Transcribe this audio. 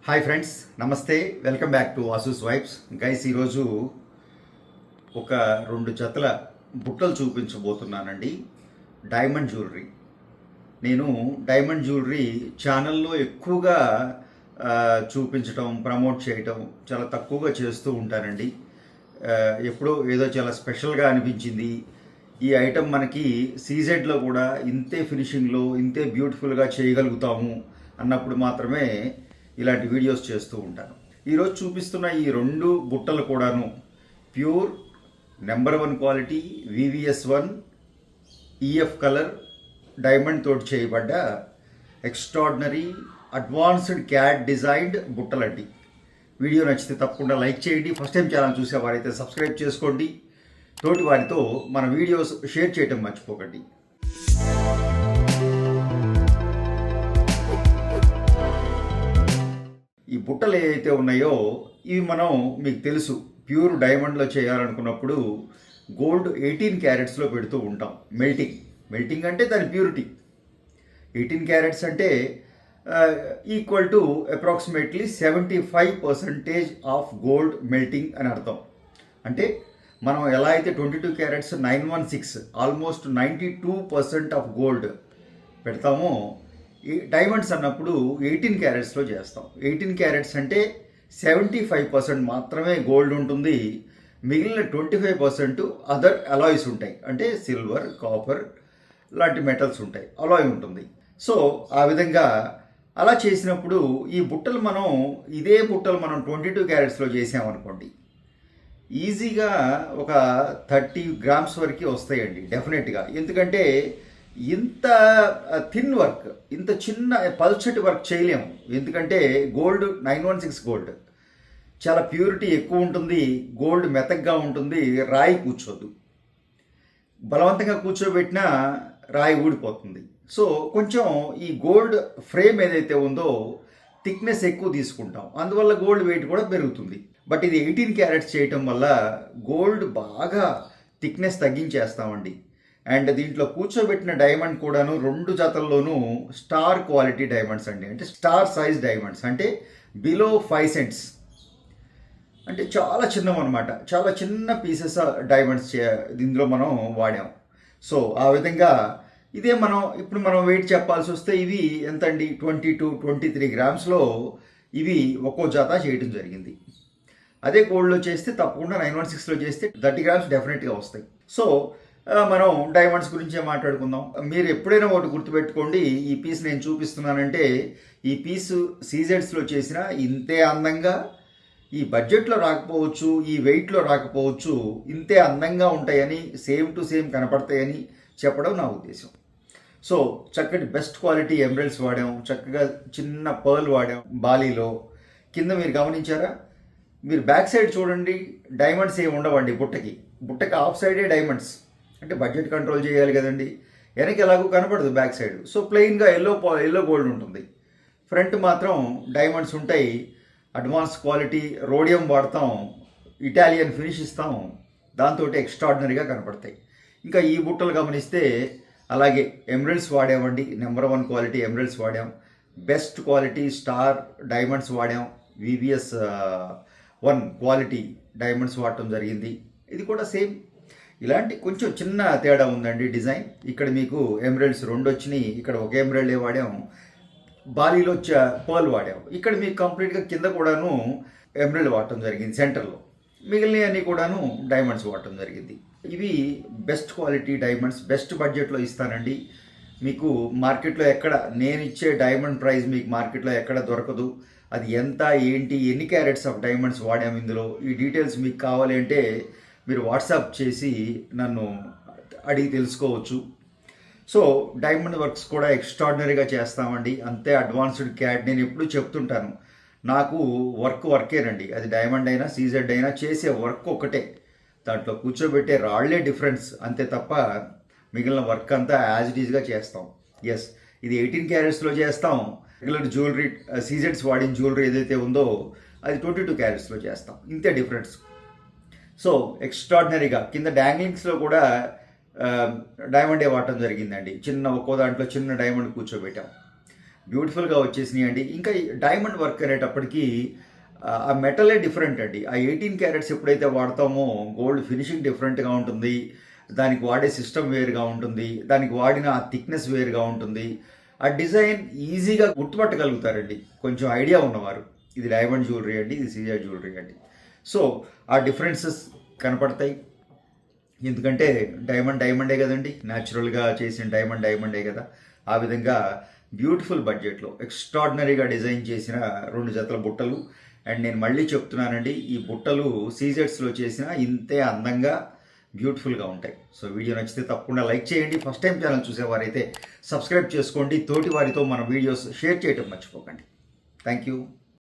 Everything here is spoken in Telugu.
హాయ్ ఫ్రెండ్స్, నమస్తే. Welcome back to Vasu's vibes. Guys, ఈరోజు ఒక 2 జతల బుట్టలు చూపించబోతున్నానండి. Diamond jewellery. నేను డైమండ్ జ్యువెలరీ ఛానల్లో ఎక్కువగా చూపించటం, ప్రమోట్ చేయటం చాలా తక్కువగా చేస్తూ ఉంటానండి. ఎప్పుడో ఏదో చాలా స్పెషల్గా అనిపించింది, ఈ ఐటెం మనకి సీజెడ్లో కూడా ఇంతే ఫినిషింగ్లో ఇంతే బ్యూటిఫుల్గా చేయగలుగుతాము అన్నప్పుడు మాత్రమే ఇలాంటి వీడియోస్ చేస్తూ ఉంటాను. ఈరోజు చూపిస్తున్న ఈ 2 బుట్టలు కూడాను pure number 1 quality VVS1 EF colour diamond తోటి చేయబడ్డ ఎక్స్ట్రాడినరీ అడ్వాన్స్డ్ క్యాట్ డిజైన్డ్ బుట్టలండి. వీడియో నచ్చితే తప్పకుండా లైక్ చేయండి. ఫస్ట్ టైం ఛానల్ చూసేవారైతే సబ్స్క్రైబ్ చేసుకోండి. తోటి వారితో మన వీడియోస్ షేర్ చేయటం మర్చిపోకండి. ఈ బుట్టలు ఏవైతే ఉన్నాయో ఇవి మనం మీకు తెలుసు ప్యూర్ డైమండ్లో చేయాలనుకున్నప్పుడు గోల్డ్ 18 క్యారెట్స్లో పెడుతూ ఉంటాం. మెల్టింగ్ అంటే దాని ప్యూరిటీ. 18 క్యారెట్స్ అంటే equal to approximately 75% of gold melting అని అర్థం. అంటే మనం ఎలా అయితే 22 క్యారెట్స్ 916 ఆల్మోస్ట్ 92% ఆఫ్ గోల్డ్ పెడతామో, ఈ డైమండ్స్ అన్నప్పుడు 18 క్యారెట్స్లో చేస్తాం. 18 క్యారెట్స్ అంటే 75% మాత్రమే గోల్డ్ ఉంటుంది. మిగిలిన 25% అదర్ అలాయ్స్ ఉంటాయి. అంటే సిల్వర్, కాపర్ లాంటి మెటల్స్ ఉంటాయి, అలాయ్ ఉంటుంది. సో ఆ విధంగా అలా చేసినప్పుడు ఈ బుట్టలు ఇదే బుట్టలు మనం 22 క్యారెట్స్లో చేసామనుకోండి, ఈజీగా ఒక 30 గ్రామ్స్ వరకు వస్తాయండి డెఫినెట్గా. ఎందుకంటే ఇంత థిన్ వర్క్, ఇంత చిన్న పల్చటి వర్క్ చేయలేము. ఎందుకంటే గోల్డ్ 916 గోల్డ్ చాలా ప్యూరిటీ ఎక్కువ ఉంటుంది, గోల్డ్ మెతగ్గా ఉంటుంది, రాయి కూర్చోదు. బలవంతంగా కూర్చోబెట్టినా రాయి ఊడిపోతుంది. సో కొంచెం ఈ గోల్డ్ ఫ్రేమ్ ఏదైతే ఉందో థిక్నెస్ ఎక్కువ తీసుకుంటాం, అందువల్ల గోల్డ్ వెయిట్ కూడా పెరుగుతుంది. బట్ ఇది 18 క్యారెట్స్ చేయటం వల్ల గోల్డ్ బాగా థిక్నెస్ తగ్గించేస్తామండి. అండ్ దీంట్లో కూర్చోబెట్టిన డైమండ్ కూడాను 2 జతల్లోనూ స్టార్ క్వాలిటీ డైమండ్స్ అండి. అంటే స్టార్ సైజ్ డైమండ్స్, అంటే బిలో 5 సెంట్స్, అంటే చాలా చిన్నవన్నమాట. చాలా చిన్న పీసెస్ డైమండ్స్ దీంట్లో మనం వాడాం. సో ఆ విధంగా ఇదే ఇప్పుడు మనం వెయిట్ చెప్పాల్సి వస్తే ఇవి ఎంత అండి, 22-23 గ్రామ్స్లో ఇవి ఒక్కో జత చేయడం జరిగింది. అదే గోల్డ్లో చేస్తే తప్పకుండా 916లో చేస్తే 30 గ్రామ్స్ డెఫినెట్గా వస్తాయి. సో మనం డైమండ్స్ గురించే మాట్లాడుకుందాం. మీరు ఎప్పుడైనా ఒకటి గుర్తుపెట్టుకోండి, ఈ పీస్ నేను చూపిస్తున్నానంటే ఈ పీసు సీజెడ్స్లో చేసిన ఇంతే అందంగా, ఈ బడ్జెట్లో రాకపోవచ్చు, ఈ వెయిట్లో రాకపోవచ్చు, ఇంతే అందంగా ఉంటాయని, సేమ్ టు సేమ్ కనపడతాయని చెప్పడం నా ఉద్దేశం. సో చక్కటి బెస్ట్ క్వాలిటీ ఎమరల్డ్స్ వాడాం, చక్కగా చిన్న పర్ల్ వాడాం బాలీలో. కింద మీరు గమనించారా, మీరు బ్యాక్ సైడ్ చూడండి, డైమండ్స్ ఏమి ఉండవండి. బుట్టకి ఆఫ్ సైడే డైమండ్స్. అంటే బడ్జెట్ కంట్రోల్ చేయాలి కదండి. వెనక ఎలాగో కనపడదు బ్యాక్ సైడ్. సో ప్లెయిన్గా ఎల్లో గోల్డ్ ఉంటుంది. ఫ్రంట్ మాత్రం డైమండ్స్ ఉంటాయి. అడ్వాన్స్ క్వాలిటీ రోడియం వాడతాం, ఇటాలియన్ ఫినిష్ ఇస్తాం, దాంతో ఎక్స్ట్రాడినరీగా కనపడతాయి. ఇంకా ఈ బుట్టలు గమనిస్తే అలాగే ఎమరల్డ్స్ వాడామండి. నెంబర్ 1 క్వాలిటీ ఎమరల్డ్స్ వాడాం. బెస్ట్ క్వాలిటీ స్టార్ డైమండ్స్ వాడాం. VVS1 క్వాలిటీ డైమండ్స్ వాడటం జరిగింది. ఇది కూడా సేమ్. ఇలాంటి కొంచెం చిన్న తేడా ఉందండి డిజైన్. ఇక్కడ మీకు ఎమరల్డ్స్ 2 వచ్చినాయి, ఇక్కడ ఒక ఎమరల్డే వాడాం. బాలీలో పర్ల్ వాడాం. ఇక్కడ మీకు కంప్లీట్గా కింద కూడాను ఎమరల్డ్ వాడటం జరిగింది సెంటర్లో. మిగిలినవన్నీ కూడాను డైమండ్స్ వాడటం జరిగింది. ఇవి బెస్ట్ క్వాలిటీ డైమండ్స్, బెస్ట్ బడ్జెట్లో ఇస్తానండి. మీకు మార్కెట్లో నేను ఇచ్చే డైమండ్ ప్రైస్ మీకు మార్కెట్లో ఎక్కడ దొరకదు. అది ఎంత, ఏంటి, ఎన్ని క్యారెట్స్ ఆఫ్ డైమండ్స్ వాడాము ఇందులో, ఈ డీటెయిల్స్ మీకు కావాలి అంటే మీరు వాట్సాప్ చేసి నన్ను అడిగి తెలుసుకోవచ్చు. సో డైమండ్ వర్క్స్ కూడా ఎక్స్ట్రాడినరీగా చేస్తామండి. అంతే అడ్వాన్స్డ్ క్యాట్. నేను ఎప్పుడు చెప్తుంటాను, నాకు వర్కేనండి. అది డైమండ్ అయినా సీజెడ్ అయినా చేసే వర్క్ ఒకటే. దాంట్లో కూర్చోబెట్టే రాళ్లే డిఫరెన్స్, అంతే తప్ప మిగిలిన వర్క్ అంతా యాజ్ ఇట్ ఈజ్గా చేస్తాం. ఎస్, ఇది 18 క్యారెట్స్లో చేస్తాం. రెగ్యులర్ జ్యువెలరీ సీజెడ్స్ వాడిన జ్యువెలరీ ఏదైతే ఉందో అది 22 క్యారెట్స్లో చేస్తాం. ఇంతే డిఫరెన్స్. సో ఎక్స్ట్రాడినరీగా కింద డాంగ్లింగ్స్లో కూడా డైమండే వాడటం జరిగిందండి. ఒక్కో దాంట్లో చిన్న డైమండ్ కూర్చోబెట్టాం. బ్యూటిఫుల్గా వచ్చేసినాయి అండి. ఇంకా ఈ డైమండ్ వర్క్ అనేటప్పటికీ ఆ మెటలే డిఫరెంట్ అండి. ఆ 18 క్యారెట్స్ ఎప్పుడైతే వాడతామో గోల్డ్ ఫినిషింగ్ డిఫరెంట్గా ఉంటుంది, దానికి వాడే సిస్టమ్ వేరుగా ఉంటుంది, దానికి వాడిన ఆ థిక్నెస్ వేరుగా ఉంటుంది. ఆ డిజైన్ ఈజీగా గుర్తుపట్టగలుగుతారండి కొంచెం ఐడియా ఉన్నవారు. ఇది డైమండ్ జ్యువెలరీ అండి, ఇది సీజర్ జ్యువెలరీ అండి. సో ఆ డిఫరెన్సెస్ కనపడతాయి. ఎందుకంటే డైమండే కదండి, న్యాచురల్గా చేసిన డైమండే కదా. ఆ విధంగా బ్యూటిఫుల్ బడ్జెట్లో ఎక్స్ట్రాడినరీగా డిజైన్ చేసిన 2 జతల బుట్టలు. అండ్ నేను మళ్ళీ చెప్తున్నానండి, ఈ బుట్టలు సీజెట్స్లో చేసిన ఇంతే అందంగా బ్యూటిఫుల్గా ఉంటాయి. సో వీడియో నచ్చితే తప్పకుండా లైక్ చేయండి. ఫస్ట్ టైం ఛానల్ చూసేవారైతే సబ్స్క్రైబ్ చేసుకోండి. తోటి వారితో మన వీడియోస్ షేర్ చేయటం మర్చిపోకండి. Thank you.